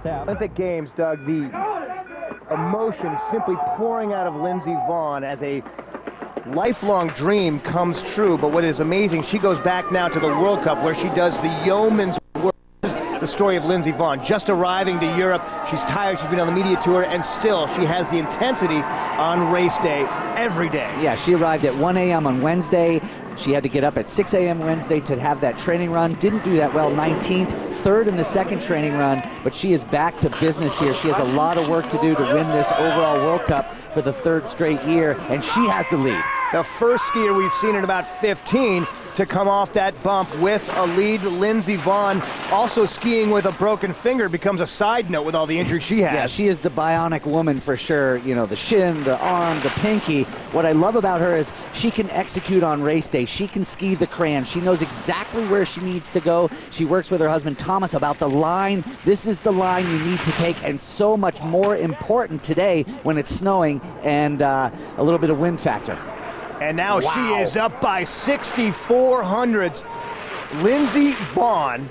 half. Olympic Games, Doug, the emotion simply pouring out of Lindsey Vonn as a lifelong dream comes true. But what is amazing, she goes back now to the World Cup where she does the yeoman's work. This is the story of Lindsey Vonn, just arriving to Europe. She's tired, she's been on the media tour, and still she has the intensity on race day every day. Yeah, she arrived at 1 a.m. on Wednesday. She had to get up at 6 a.m. Wednesday to have that training run. Didn't do that well, 19th, third in the second training run, but she is back to business here. She has a lot of work to do to win this overall World Cup for the third straight year, and she has the lead. The first skier we've seen in about 15 to come off that bump with a lead. Lindsey Vonn also skiing with a broken finger becomes a side note with all the injuries she has. Yeah, she is the bionic woman for sure. You know, the shin, the arm, the pinky. What I love about her is she can execute on race day. She can ski the crayon. She knows exactly where she needs to go. She works with her husband Thomas about the line. This is the line you need to take, and so much more important today when it's snowing and a little bit of wind factor. And now she is up by 64 hundredths. Lindsey Vonn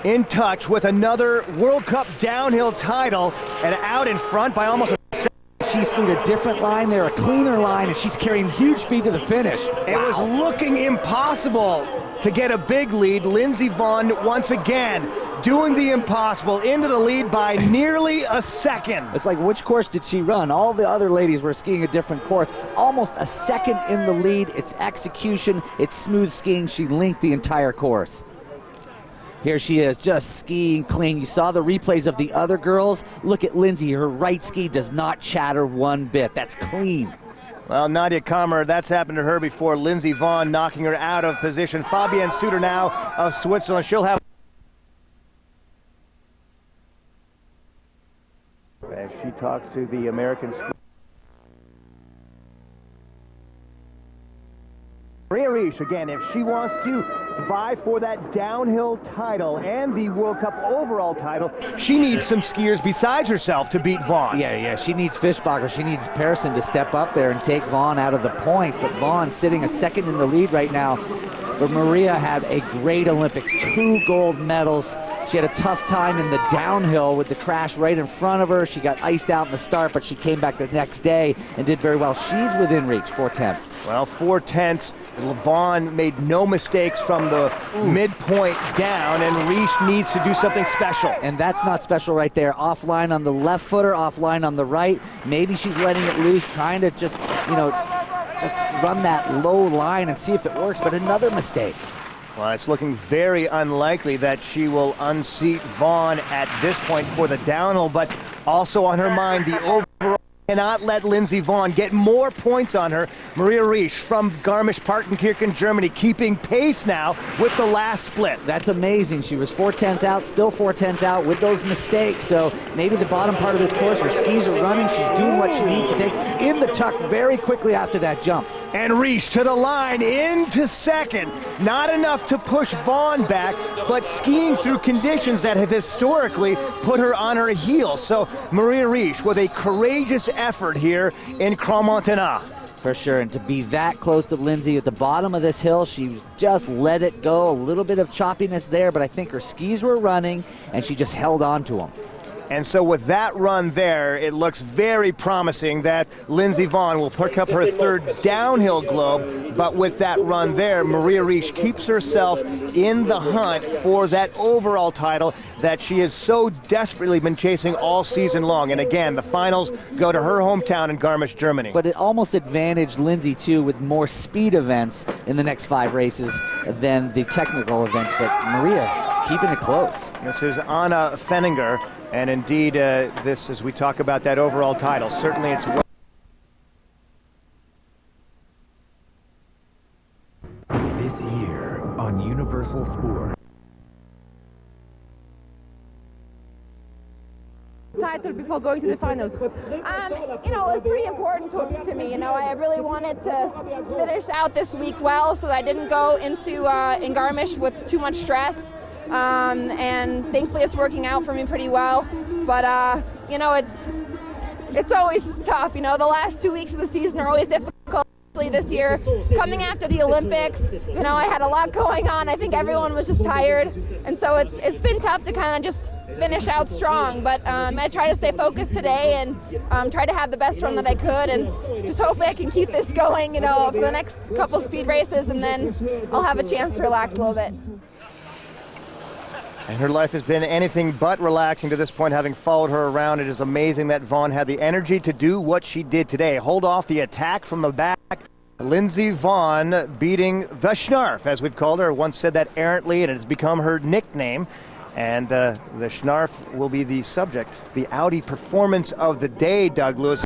in touch with another World Cup downhill title and out in front by almost a second. She skied a different line there, a cleaner line, and she's carrying huge speed to the finish. It was looking impossible to get a big lead. Lindsey Vonn once again doing the impossible, into the lead by nearly a second. It's like, which course did she run? All the other ladies were skiing a different course. Almost a second in the lead. It's execution, it's smooth skiing. She linked the entire course. Here she is, just skiing clean. You saw the replays of the other girls. Look at Lindsey, her right ski does not chatter one bit. That's clean. Well, Nadia Kammer, that's happened to her before. Lindsey Vonn knocking her out of position. Fabienne Suter now of Switzerland. She'll have as she talks to the American Maria Riesch, again, if she wants to vie for that downhill title and the World Cup overall title, she needs some skiers besides herself to beat Vonn. Yeah, she needs Fischbacher. She needs Persson to step up there and take Vonn out of the points, but Vonn sitting a second in the lead right now. But Maria had a great Olympics, 2 gold medals. She had a tough time in the downhill with the crash right in front of her. She got iced out in the start, but she came back the next day and did very well. She's within reach, 4/10. Well, 4/10. Vonn made no mistakes from the midpoint down, and Riesch needs to do something special. And that's not special right there. Offline on the left footer, offline on the right. Maybe she's letting it loose, trying to just run that low line and see if it works, but another mistake. Well, it's looking very unlikely that she will unseat Vonn at this point for the downhill, but also on her mind, the overall. Cannot let Lindsey Vonn get more points on her. Maria Riesch from Garmisch-Partenkirchen, Germany, keeping pace now with the last split. That's amazing. She was 4/10 out, still 4/10 out with those mistakes. So maybe the bottom part of this course, her skis are running. She's doing what she needs to take in the tuck very quickly after that jump. And Riesch to the line, into second. Not enough to push Vonn back, but skiing through conditions that have historically put her on her heels. So Maria Riesch with a courageous effort here in Crans-Montana. For sure, and to be that close to Lindsey at the bottom of this hill, she just let it go. A little bit of choppiness there, but I think her skis were running, and she just held on to them. And so with that run there, it looks very promising that Lindsey Vonn will pick up her third downhill globe. But with that run there, Maria Riesch keeps herself in the hunt for that overall title that she has so desperately been chasing all season long. And again, the finals go to her hometown in Garmisch, Germany. But it almost advantaged Lindsey, too, with more speed events in the next 5 races than the technical events. But Maria keeping it close. This is Anna Fenninger. And indeed, this, as we talk about that overall title, certainly it's this year on Universal Sport. Title before going to the finals. It was pretty important to me. I really wanted to finish out this week well, so that I didn't go into in Garmisch with too much stress. And thankfully it's working out for me pretty well. But it's always tough. The last 2 weeks of the season are always difficult. This year, coming after the Olympics, I had a lot going on. I think everyone was just tired. And so it's been tough to kind of just finish out strong, but I try to stay focused today and try to have the best run that I could, and just hopefully I can keep this going, for the next couple speed races, and then I'll have a chance to relax a little bit. And her life has been anything but relaxing to this point, having followed her around. It is amazing that Vonn had the energy to do what she did today. Hold off the attack from the back. Lindsey Vonn beating the Schnarf, as we've called her. Once said that errantly, and it has become her nickname. And the Schnarf will be the subject, the Audi performance of the day, Doug Lewis.